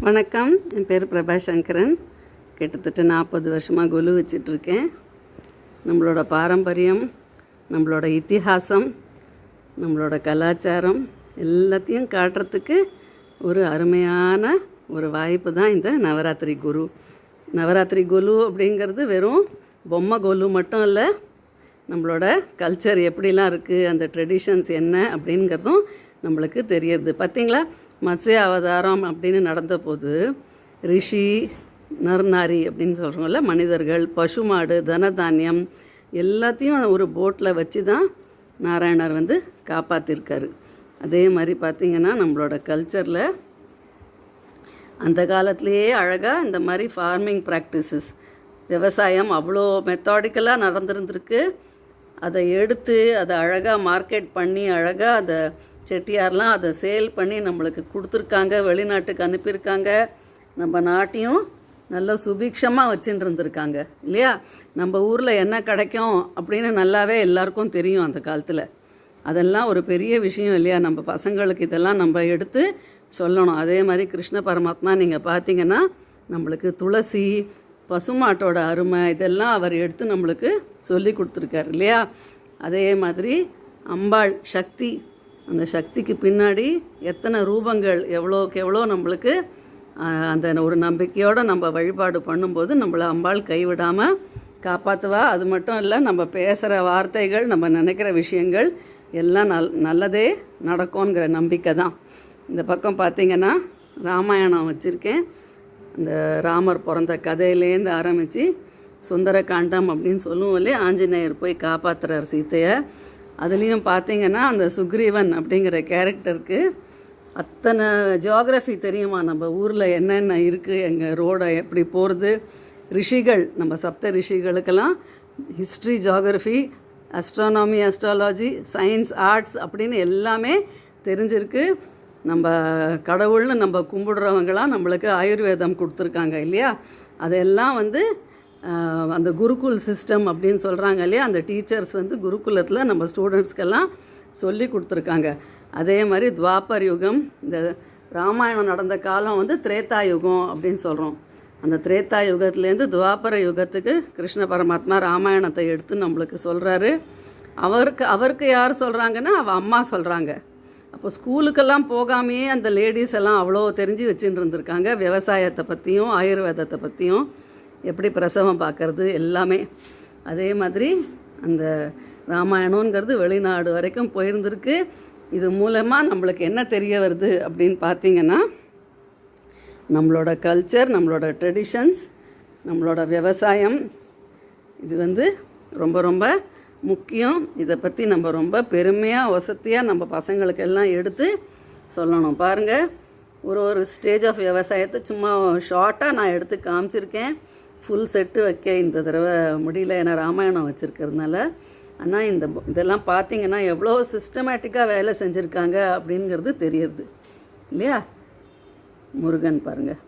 வணக்கம். என் பேர் பிரபாசங்கரன். கிட்டத்தட்ட 40 வருஷமாக கொலு வச்சிட்ருக்கேன். நம்மளோட பாரம்பரியம், நம்மளோட இத்திஹாசம், நம்மளோட கலாச்சாரம் எல்லாத்தையும் காட்டுறதுக்கு ஒரு அருமையான ஒரு வாய்ப்பு தான் இந்த நவராத்திரி குரு. நவராத்திரி கொலு அப்படிங்கிறது வெறும் பொம்மை கொலு மட்டும் இல்லை, நம்மளோட கல்ச்சர் எப்படிலாம் இருக்குது, அந்த ட்ரெடிஷன்ஸ் என்ன அப்படிங்கிறதும் நம்மளுக்கு தெரியறது. பார்த்திங்களா, மத்ஸ்ய அவதாரம் அப்படின்னு நடந்த போது ரிஷி நர்நாரி அப்படின்னு சொல்கிறோம்ல, மனிதர்கள், பசுமாடு, தனதானியம் எல்லாத்தையும் ஒரு போட்டில் வச்சு தான் நாராயணர் காப்பாற்றிருக்காரு. அதே மாதிரி பார்த்திங்கன்னா நம்மளோட கல்ச்சரில் அந்த காலத்துலேயே அழகாக இந்த மாதிரி ஃபார்மிங் ப்ராக்டிசஸ், விவசாயம் அவ்வளோ மெத்தாடிக்கலாக நடந்துருந்துருக்கு. அதை எடுத்து அதை அழகாக மார்க்கெட் பண்ணி அழகாக அதை செட்டியார்லாம் அதை சேல் பண்ணி நம்மளுக்கு கொடுத்துருக்காங்க, வெளிநாட்டுக்கு அனுப்பியிருக்காங்க. நம்ம நாட்டையும் நல்ல சுபிக்ஷமாக வச்சுட்டு இருந்திருக்காங்க இல்லையா. நம்ம ஊரில் என்ன கிடைக்கும் அப்படின்னு நல்லாவே எல்லாருக்கும் தெரியும் அந்த காலத்தில். அதெல்லாம் ஒரு பெரிய விஷயம் இல்லையா. நம்ம பசங்களுக்கு இதெல்லாம் நம்ம எடுத்து சொல்லணும். அதே மாதிரி கிருஷ்ண பரமாத்மா நீங்கள் பார்த்தீங்கன்னா நம்மளுக்கு துளசி, பசுமாட்டோட அருமை இதெல்லாம் அவர் எடுத்து நம்மளுக்கு சொல்லி கொடுத்துருக்காரு இல்லையா. அதே மாதிரி அம்பாள் சக்தி, அந்த சக்திக்கு பின்னாடி எத்தனை ரூபங்கள், எவ்வளோக்கு எவ்வளோ நம்மளுக்கு அந்த ஒரு நம்பிக்கையோடு நம்ம வழிபாடு பண்ணும்போது நம்மளை அம்பாள் கைவிடாமல் காப்பாற்றுவா. அது மட்டும் இல்லை, நம்ம பேசுகிற வார்த்தைகள், நம்ம நினைக்கிற விஷயங்கள் எல்லாம் நல்லதே நடக்கும்ங்கிற நம்பிக்கை தான். இந்த பக்கம் பார்த்திங்கன்னா ராமாயணம் வச்சுருக்கேன். இந்த ராமர் பிறந்த கதையிலேருந்து ஆரம்பித்து சுந்தரகாண்டம் அப்படின்னு சொல்லுவோம் இல்லையா, ஆஞ்சநேயர் போய் காப்பாற்றுறார் சீத்தையை. அதுலேயும் பார்த்திங்கன்னா அந்த சுக்ரீவன் அப்படிங்கிற கேரக்டருக்கு அத்தனை ஜியாகிரஃபி தெரியுமா, நம்ம ஊரில் என்னென்ன இருக்குது, எங்கள் ரோடை எப்படி போகிறது. ரிஷிகள், நம்ம சப்த ரிஷிகளுக்கெல்லாம் history, geography, astronomy, astrology, science, arts அப்படின்னு எல்லாமே தெரிஞ்சிருக்கு. நம்ம கடவுள்னு நம்ம கும்பிடுறவங்களாம் நம்மளுக்கு ஆயுர்வேதம் கொடுத்துருக்காங்க இல்லையா. அதெல்லாம் அந்த குருகுல் சிஸ்டம் அப்படின்னு சொல்கிறாங்க இல்லையா. அந்த டீச்சர்ஸ் குருகுலத்தில் நம்ம ஸ்டூடெண்ட்ஸ்க்கெல்லாம் சொல்லி கொடுத்துருக்காங்க. அதே மாதிரி துவாபர் யுகம், இந்த ராமாயணம் நடந்த காலம் திரேதா யுகம் அப்படின்னு சொல்கிறோம். அந்த திரேதா யுகத்துலேருந்து துவாபர யுகத்துக்கு கிருஷ்ண பரமாத்மா ராமாயணத்தை எடுத்து நம்மளுக்கு சொல்கிறாரு. அவருக்கு யார் சொல்கிறாங்கன்னா அவள் அம்மா சொல்கிறாங்க. அப்போ ஸ்கூலுக்கெல்லாம் போகாமையே அந்த லேடிஸ் எல்லாம் அவ்வளோ தெரிஞ்சு வச்சுட்டு இருந்திருக்காங்க. விவசாயத்தை பற்றியும் ஆயுர்வேதத்தை பற்றியும், எப்படி பிரசவம் பார்க்கறது எல்லாமே. அதே மாதிரி அந்த ராமாயணங்கிறது வெளிநாடு வரைக்கும் போயிருந்திருக்கு. இது மூலமாக நம்மளுக்கு என்ன தெரிய வருது அப்படின்னு பார்த்திங்கன்னா, நம்மளோட கல்ச்சர், நம்மளோட ட்ரெடிஷன்ஸ், நம்மளோட விவசாயம் இது ரொம்ப ரொம்ப முக்கியம். இதை பற்றி நம்ம ரொம்ப பெருமையாக வசதியாக நம்ம பசங்களுக்கு எல்லாம் எடுத்து சொல்லணும். பாருங்கள், ஒரு ஸ்டேஜ் ஆஃப் விவசாயத்தை சும்மா ஷார்ட்டாக நான் எடுத்து காமிச்சிருக்கேன். ஃபுல் செட்டு வைக்க இந்த தடவை முடியல, ஏன்னா ராமாயணம் வச்சுருக்கிறதுனால. ஆனால் இதெல்லாம் பார்த்திங்கன்னா எவ்வளோ சிஸ்டமேட்டிக்காக வேலை செஞ்சுருக்காங்க அப்படிங்கிறது தெரியறது இல்லையா. முருகன் பாருங்கள்.